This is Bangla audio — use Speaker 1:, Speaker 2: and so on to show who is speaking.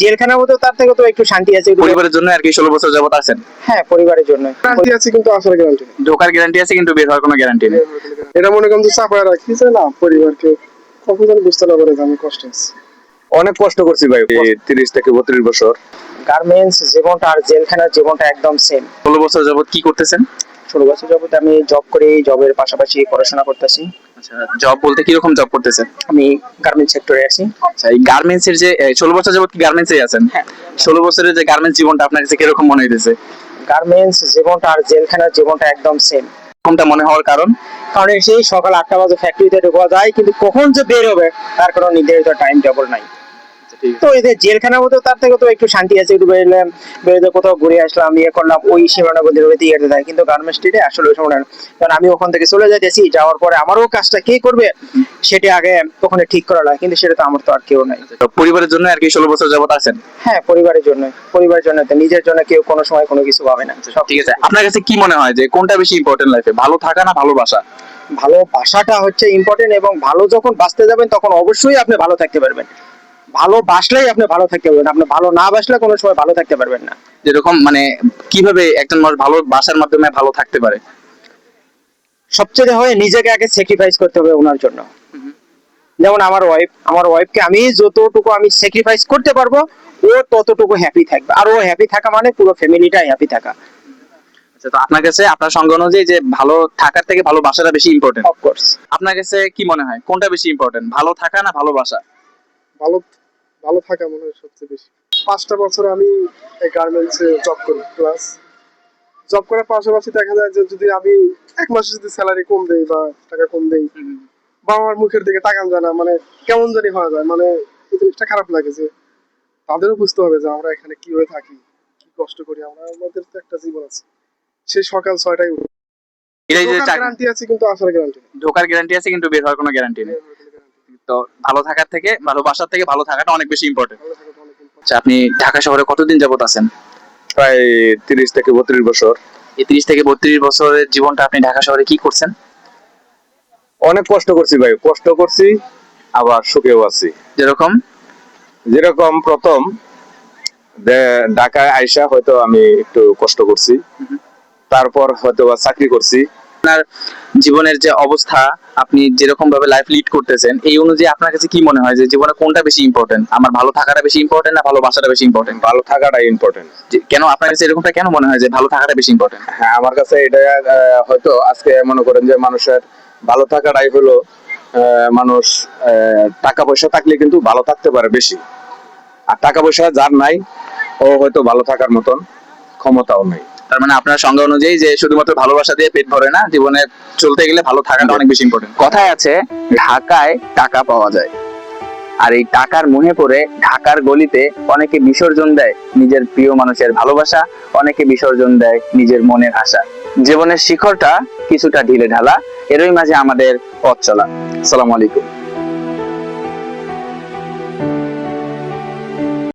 Speaker 1: জেলখানার মতো তার থেকে তো একটু শান্তি আছে।
Speaker 2: পরিবারের জন্য আর কি 16 বছর যাবত আছেন?
Speaker 1: হ্যাঁ, পরিবারের জন্য
Speaker 3: শান্তি আছে, কিন্তু আসার গ্যারান্টি নেই।
Speaker 2: ঢোকার গ্যারান্টি আছে কিন্তু বের হওয়ার কোনো গ্যারান্টি নেই।
Speaker 3: এটা মনে করেন যে চাপায় রাখিছে না পরিবারকে, কখন যেন বুঝতে না পারে যে আমি কষ্ট আছি।
Speaker 4: অনেক কষ্ট করছি ভাই, 30 থেকে 32 বছর।
Speaker 1: গার্মেন্টস জীবনটা আর জেলখানার জীবনটা একদম সেম।
Speaker 2: 16 বছর যাবত কি করতেছেন?
Speaker 1: 16 বছর যাবত আমি জব করি, জবের পাশাপাশি পড়াশোনা করতেছি।
Speaker 2: আচ্ছা, জব বলতে কি রকম জব করতেছেন?
Speaker 1: আমি গার্মেন্টস সেক্টরে আছি।
Speaker 2: আচ্ছা, এই গার্মেন্টস এর যে 16 বছর যাবত কি গার্মেন্টস এ আছেন?
Speaker 1: হ্যাঁ।
Speaker 2: 16 বছরের যে গার্মেন্টস জীবনটা আপনার কাছে কি রকম মনে হইতেছে?
Speaker 1: গার্মেন্টস জীবনটা আর জেলখানার জীবনটা একদম সেম।
Speaker 2: কোনটা মনে হওয়ার কারণ?
Speaker 1: কারণ সেই সকাল 8টা বাজে ফ্যাক্টরিতে ঢোকা যায়, কিন্তু কখন যে বের হবে তার কোনো নির্ধারিত টাইম টেবল নাই। তো এই যে জেলখানার মতো তার থেকে তো একটু শান্তি আছে, একটু বেরোলাম, বেরোতে কোথাও ঘুরে আসলাম, ইয়ে করলাম, ওই সীমানাবদ্ধের মধ্যে ইয়ে থাকে। কিন্তু গার্মেন্টস স্টেটে আসলে ওই সময় না। কারণ আমি ওখান থেকে চলে যাইতেছি, যাওয়ার পরে আমারও কাজটা কে করবে সেটা আগে ওখানে ঠিক করা লাগে, কিন্তু সেটা তো আমার তো আর কেউ নাই।
Speaker 2: তো পরিবারের জন্য আর কি 16 বছর যাবত আছেন?
Speaker 1: হ্যাঁ, পরিবারের জন্য। পরিবারের জন্য, তো নিজের জন্য কেউ কোনো সময় কোনো কিছু ভাবে না।
Speaker 2: সব ঠিক আছে। আপনার কাছে কি মনে হয় যে কোনটা বেশি ইম্পর্টেন্ট লাইফে, ভালো থাকা না ভালোবাসা?
Speaker 1: ভালোবাসাটা হচ্ছে ইম্পর্টেন্ট, এবং ভালো যখন বাঁচতে যাবেন তখন অবশ্যই আপনি ভালো থাকতে পারবেন। ভালোবাসলেই আপনি ভালো থাকতে পারবেন, আপনি ভালো না বাসলে কোনো সময় ভালো থাকতে পারবেন না।
Speaker 2: যেরকম মানে কিভাবে একজন মানুষ ভালোবাসার মাধ্যমে ভালো থাকতে পারে?
Speaker 1: সবচেয়ে হয় নিজেকে আগে স্যাক্রিফাইস করতে হবে ওনার জন্য। যেমন আমার ওয়াইফকে আমি যতটুকু আমি স্যাক্রিফাইস করতে পারবো, ও ততটুকু হ্যাপি থাকবে। আর ও হ্যাপি থাকা মানে পুরো ফ্যামিলিটাই হ্যাপি থাকা।
Speaker 2: আচ্ছা, তো আপনার কাছে আপনার সঙ্গ অনুযায়ী যে ভালো থাকার থেকে ভালোবাসাটা বেশি ইম্পর্টেন্ট,
Speaker 1: অফকোর্স।
Speaker 2: আপনার কাছে কি মনে হয় কোনটা বেশি ইম্পর্টেন্ট, ভালো থাকা না ভালোবাসা?
Speaker 3: ভালো ভালো থাকা মনে হয় সবচেয়ে বেশি। 5টা বছর আমি এই গার্মেন্টসে জব করি, প্লাস জব করার পাশাপাশি দেখা যায় যে যদি আমি এক মাসে যদি স্যালারি কম দেই বা টাকা কম দেই, বাবা মার মুখের দিকে তাকান যায় না, মানে কেমন জানি হয়ে যায়। মানে এই জিনিসটা খারাপ লাগে যে তাদেরও বুঝতে হবে যে আমরা এখানে কিভাবে থাকি, কি কষ্ট করি। আমাদের তো একটা জীবন আছে, সেই সকাল 6টায়
Speaker 2: এটাই যে
Speaker 3: গ্যারান্টি আছে, কিন্তু আসার গ্যারান্টি নেই।
Speaker 2: ঢোকার গ্যারান্টি আছে কিন্তু বের হওয়ার কোনো গ্যারান্টি নেই। তো ভালো থাকার থেকে ভালোবাসার থেকে ভালো থাকাটা অনেক বেশি ইম্পর্টেন্ট।
Speaker 3: ভালো থাকাটা অনেক important।
Speaker 2: আচ্ছা, আপনি ঢাকা শহরে কতদিন যাবত আছেন?
Speaker 4: প্রায় 30 থেকে 32 বছর।
Speaker 2: এই 30 থেকে 32 বছরের জীবনটা আপনি ঢাকা শহরে কি করছেন?
Speaker 4: অনেক কষ্ট করছি ভাই, কষ্ট করছি, আবার সুখেও আছি।
Speaker 2: যেরকম
Speaker 4: প্রথম ঢাকায় আইসা হয়তো আমি একটু কষ্ট করছি, তারপর হয়তো চাকরি করছি।
Speaker 2: আপনার জীবনের যে অবস্থা, আপনি যেরকম ভাবে লাইফ লিড করতেছেন, এই অনুযায়ী আপনার কাছে কি মনে হয় যে জীবনে কোনটা বেশি ইম্পর্টেন্ট, আমার ভালো থাকাটা বেশি ইম্পর্টেন্ট না ভালোবাসাটা বেশি ইম্পর্টেন্ট?
Speaker 4: ভালো থাকাটাই ইম্পর্টেন্ট।
Speaker 2: কেন আপনার কাছে এরকমটা কেন মনে হয় যে ভালো থাকাটা বেশি ইম্পর্টেন্ট?
Speaker 4: হ্যাঁ, আমার কাছে এটা হয়তো আজকে মনে করেন যে মানুষের ভালো থাকাটাই হলো, মানুষ টাকা পয়সা থাকলে কিন্তু ভালো থাকতে পারে বেশি, আর টাকা পয়সা যার নাই ও হয়তো ভালো থাকার মতন ক্ষমতাও নেই।
Speaker 2: তার মানে আপনার সংজ্ঞা অনুযায়ী যে শুধুমাত্র ভালোবাসা দিয়ে পেট ভরে না, জীবনে চলতে গেলে ভালো থাকাটা অনেক বেশি ইম্পর্টেন্ট। কথায় আছে ঢাকায় টাকা পাওয়া যায়, আর এই টাকার মোহে পড়ে ঢাকার গলিতে অনেকে বিসর্জন দেয় নিজের প্রিয় মানুষের ভালোবাসা, অনেকে বিসর্জন দেয় নিজের মনের আশা। জীবনের শিখরটা কিছুটা ঢিলে ঢালা, এরই মাঝে আমাদের পথ চলা। আসসালামু আলাইকুম।